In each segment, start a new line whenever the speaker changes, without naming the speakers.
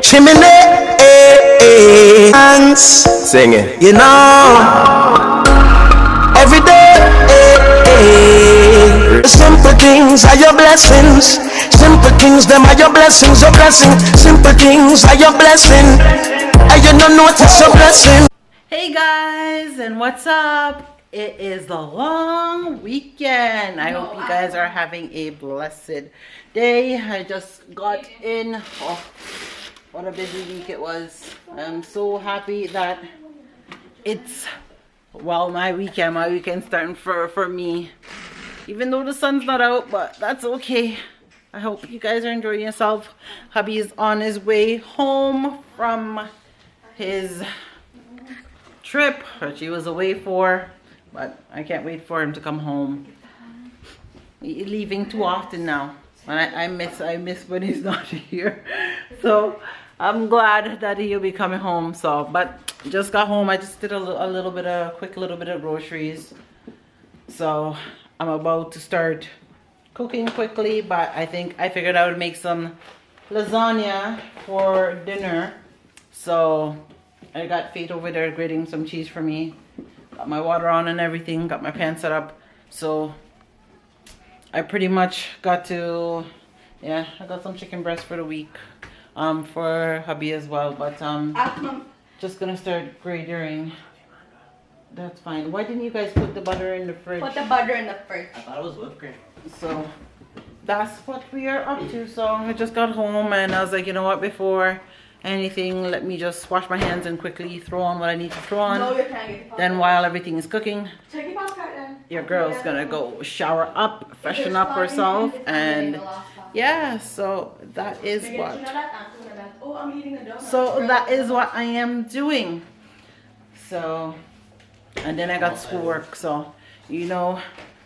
Chimney, hands, sing it. You know, every day, simple things are your blessings. Simple things, them are your blessings. Your blessing. Simple things are your blessing. And you don't notice your blessing.
Hey guys, and what's up? It is the long weekend. I hope you guys are having a blessed day. I just got in. Oh, what a busy week it was. I'm so happy that it's, well, my weekend's starting for me. Even though the sun's not out, but that's okay. I hope you guys are enjoying yourself. Hubby is on his way home from his trip that she was away for, but I can't wait for him to come home. He's leaving too often now, and I miss when he's not here. So I'm glad that he'll be coming home. So, but just got home. I just did a quick little bit of groceries. So I'm about to start cooking quickly, but I think I figured I would make some lasagna for dinner. So I got Faith over there grating some cheese for me. Got my water on and everything. Got my pan set up. So I pretty much got to, yeah, I got some chicken breast for the week. For hubby as well. But just gonna start grating. That's fine. Why didn't you guys put the butter in the fridge?
Put the butter in the fridge.
I thought it was whipped cream.
So that's what we are up to. So I just got home and I was like, you know what, before anything, let me just wash my hands and quickly throw on what I need to throw on.
No, you're trying to get the
Then while everything is cooking,
check your popcorn then.
your girl's gonna go shower up, freshen up herself, and yeah, so that is what.
Oh, I'm eating a donut.
So that is what I am doing. So, and then I got schoolwork. So, you know,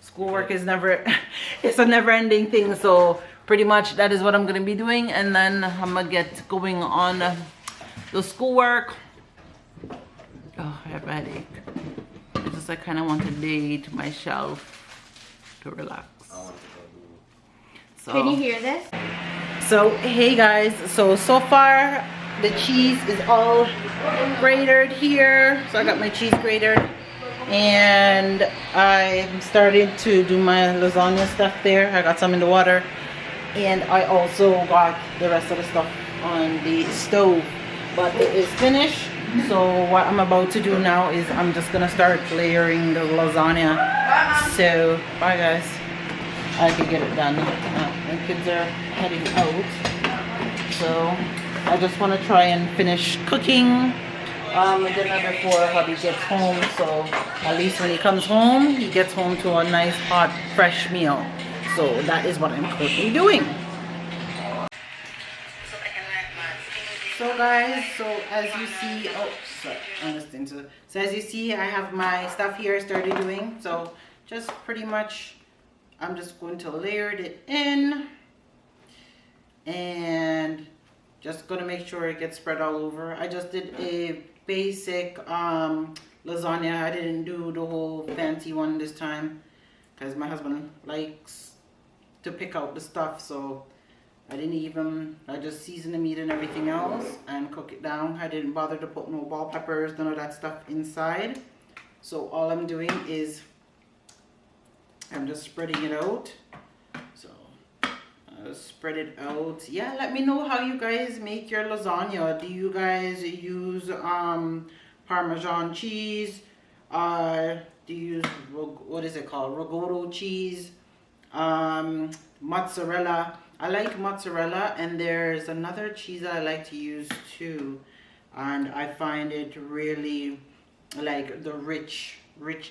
schoolwork is never, it's a never-ending thing. So pretty much that is what I'm gonna be doing, and then I'm gonna get going on the schoolwork. Oh, I have a headache. I just kind of want a day to myself to relax. So,
can you hear this?
so hey guys, so far the cheese is all grated here. So I got my cheese grated, and I'm starting to do my lasagna stuff there. I got some in the water, and I also got the rest of the stuff on the stove, but it is finished. So what I'm about to do now is I'm just gonna start layering the lasagna. So bye guys, I can get it done. My kids are heading out, so I just want to try and finish cooking dinner before hubby gets home. So at least when he comes home, he gets home to a nice hot fresh meal. So that is what I'm currently doing. So guys, so as you see, oh sorry, I'm listening to. So as you see, I have my stuff here started doing. So just pretty much, I'm just going to layer it in, and just gonna make sure it gets spread all over. I just did a basic lasagna. I didn't do the whole fancy one this time because my husband likes to pick out the stuff. So I just seasoned the meat and everything else and cook it down. I didn't bother to put no bell peppers, none of that stuff inside. So all I'm doing is I'm just spreading it out. So spread it out. Yeah, let me know how you guys make your lasagna. Do you guys use Parmesan cheese? Do you use, what is it called, ricotta cheese? Mozzarella. I like mozzarella, and there's another cheese that I like to use too, and I find it really like the rich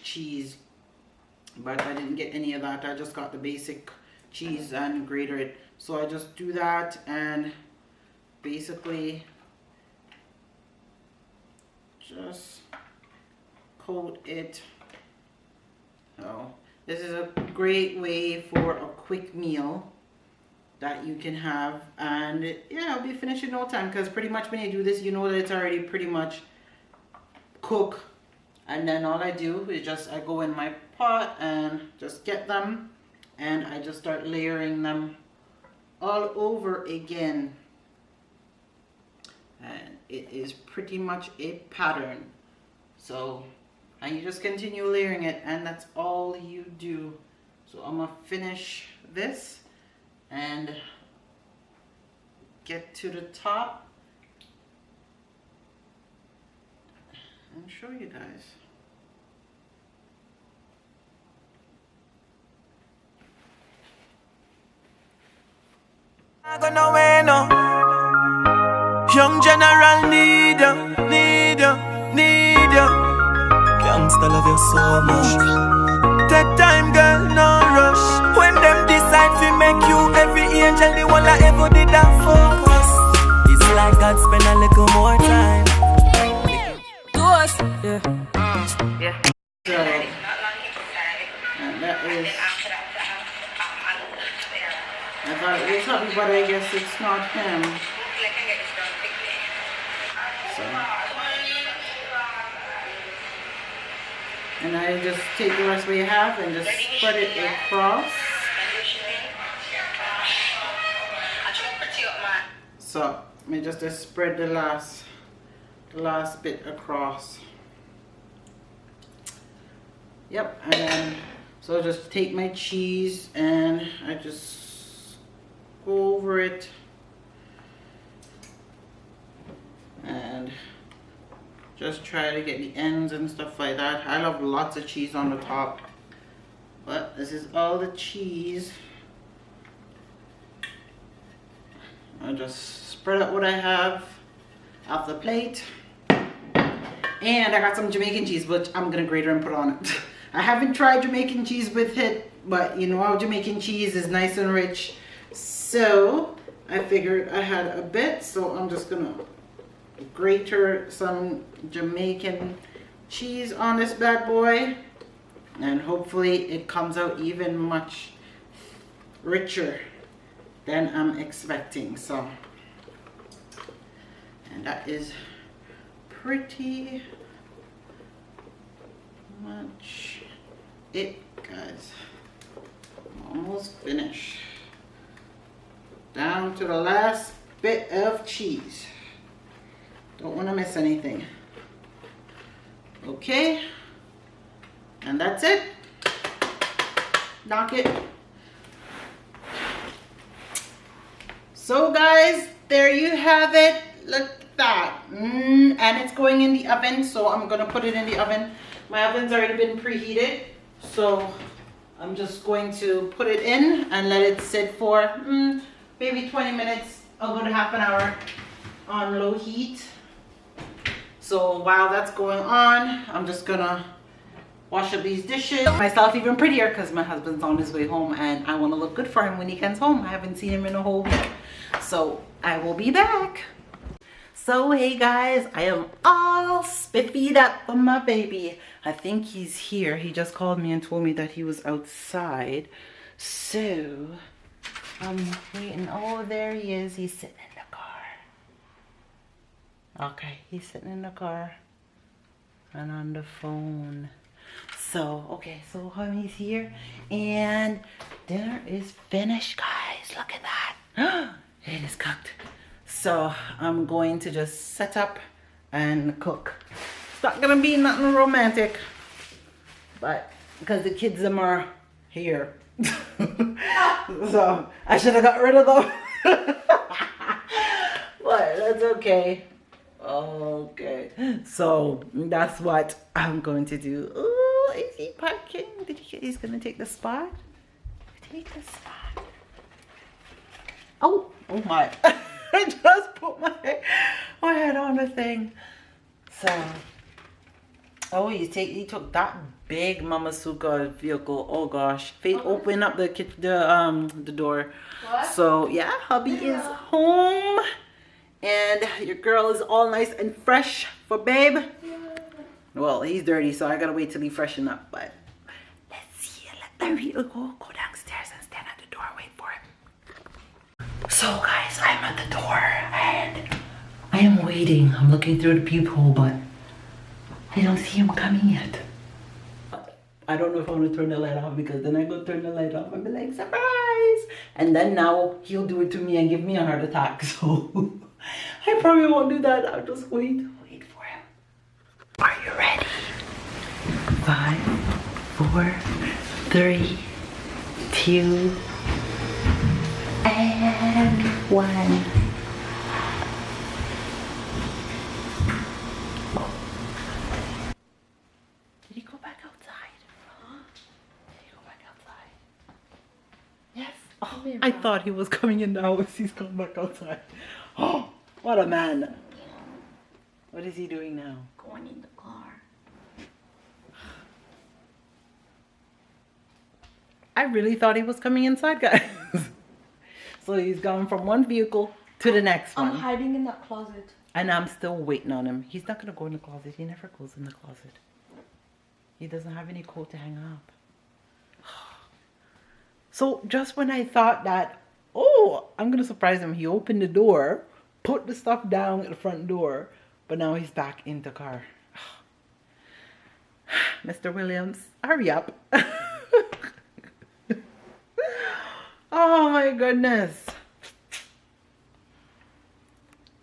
cheese, but I didn't get any of that. I just got the basic cheese and grated it. So I just do that and basically just coat it. So this is a great way for a quick meal that you can have, and yeah, I'll be finished in no time, because pretty much when you do this, you know that it's already pretty much cooked. And then all I do is just I go in my pot and just get them, and I just start layering them all over again. And it is pretty much a pattern. So, and you just continue layering it, and that's all you do. So I'm gonna finish this and get to the top and show you guys.
I go nowhere, no. Young general need ya. Youngster love you so much. Take time, girl, no rush. When them decide to make you every angel, the one I ever did that focus. It's like God spend a little more time. Do us, yeah.
So, and that is, I thought it was happy, but I guess it's not him. So, and I just take the rest we have and just spread it across. So, let me just spread the last bit across. Yep, and then, so just take my cheese and I just go over it and just try to get the ends and stuff like that. I love lots of cheese on the top, but this is all the cheese. I just spread out what I have off the plate. And I got some Jamaican cheese, which I'm gonna grate and put on it. I haven't tried Jamaican cheese with it, but you know how Jamaican cheese is nice and rich. So I figured I had a bit, so I'm just gonna grate some Jamaican cheese on this bad boy. And hopefully it comes out even much richer than I'm expecting. So, and that is pretty much it, guys. I'm almost finished. Down to the last bit of cheese. Don't want to miss anything. Okay, and that's it. Knock it. So guys, there you have it. Look at that. And it's going in the oven, so I'm gonna put it in the oven. My oven's already been preheated, so I'm just going to put it in and let it sit for maybe 20 minutes, a good half an hour on low heat. So while that's going on, I'm just gonna wash up these dishes. Myself even prettier because my husband's on his way home and I want to look good for him when he comes home. I haven't seen him in a whole week. So I will be back. So hey guys, I am all spiffied up for my baby. I think he's here. He just called me and told me that he was outside. So I'm waiting. Oh, there he is. He's sitting in the car. Okay, he's sitting in the car and on the phone. So, okay, so honey's here and dinner is finished, guys. Look at that. It is cooked. So I'm going to just set up and cook. It's not gonna be nothing romantic, but because the kids them are here. So I should have got rid of them. But that's okay. Okay, so that's what I'm going to do. Oh, is he parking? He's gonna take the spot? Take the spot. Oh my. I just put my head on the thing. So, oh, he took that big Mamasuka vehicle. Oh gosh, Faith, open up the door. What? So yeah, hubby is home, and your girl is all nice and fresh for babe. Well, he's dirty, so I gotta wait till he freshen up. But let's see. Let me go downstairs and stand at the door, wait for him. So guys, I'm at the door and I am waiting. I'm looking through the peephole, but I don't see him coming yet. I don't know if I want to turn the light off because then I go turn the light off and be like, surprise! guys. And then now he'll do it to me and give me a heart attack. So I probably won't do that. I'll just wait for him. Are you ready? 5, 4, 3, 2, and 1. Did he go back outside? Did he go back outside? Yes. Oh, I thought he was coming in the house. He's come back outside. Oh, what a man. What is he doing now?
Going in the car.
I really thought he was coming inside, guys. So he's gone from one vehicle to the next one.
I'm hiding in that closet.
And I'm still waiting on him. He's not going to go in the closet. He never goes in the closet. He doesn't have any coat to hang up. So just when I thought that, oh, I'm going to surprise him, he opened the door, put the stuff down at the front door, but now he's back in the car. Mr. Williams, hurry up. Oh my goodness.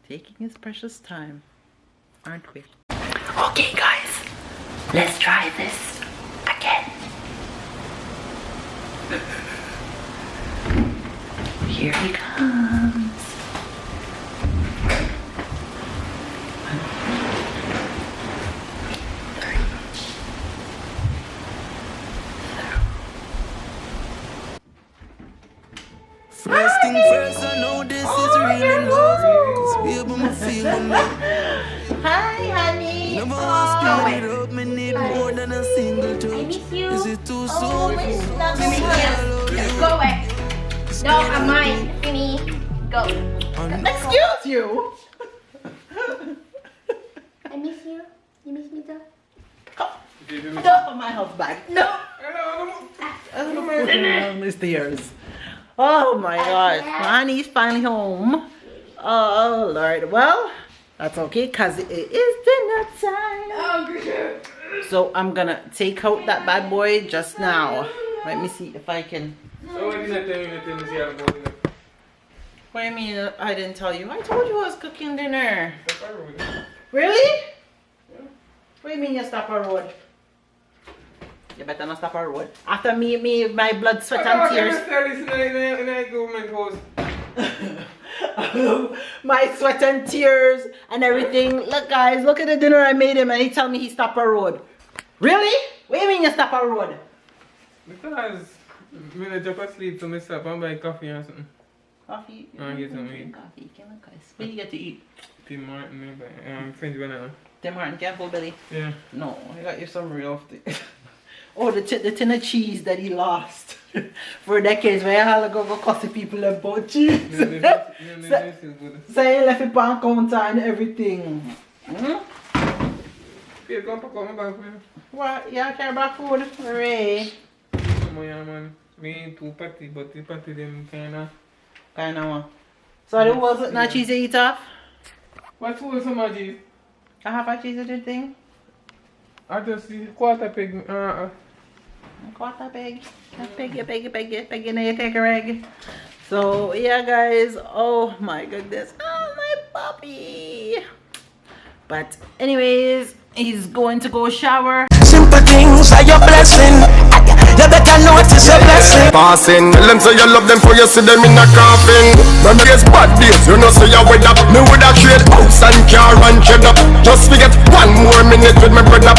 Taking his precious time, aren't we? Okay guys, let's try this again. Here he comes.
First thing first, I know this is really love. Cause baby, I'm feeling love.
Hi, honey.
Never want to speed it up, me need more than a single touch.
I miss you.
Is it too
Oh,
soon?
miss you. Go away. No, I'm mine. Finny. Go.
Excuse you.
I miss you. You miss me too?
Don't put my health back.
No.
I'm gonna put him down the stairs. Oh my gosh, honey's finally home. Oh Lord, well, that's okay because it is dinner time.
Oh,
So I'm gonna take out that bad boy just now. Let me see if I can.
So why didn't I tell you anything to see how I'm going?
What do you mean I didn't tell you? I told you I was cooking dinner.
That's fine with me.
Really? What do you mean you stop a road? You better not stop a road. After my blood, sweat and tears. My sweat and tears and everything. Look guys, look at the dinner I made him and he tell me he stopped a road. Really? What do you mean you stop a road?
Because when I drop asleep, so I stop and buy coffee or something.
Coffee?
I get some eat.
Coffee, guys. What do you get to eat?
Tim Martin, French banana.
Tim Martin, can't full belly?
Yeah.
No, I got you some real thing. Oh, the tin of cheese that he lost for decades. Where I had to go cussing people about cheese. So he left it on counter and everything. Hmm?
Yeah, go and pack up my bag for you.
What? Yeah, carry back food? Hooray.
Yeah, man. Me ain't too patty, but the patty them kinda.
Kinda. So there wasn't no cheese to eat off?
What's for some of these?
I have a cheese to do thing?
I just see quarter pig.
Quarter peg. Peg in there, take a egg. So yeah guys, oh my goodness. Oh my puppy. But anyways, he's going to go shower.
Simple things are your blessing. You better notice your blessing. Passing, tell them say you love them for you see them in a coffin. When there's bad days, you know say you with up. Me with a trade house and car and cheddar. Just forget 1 more minute with my brother.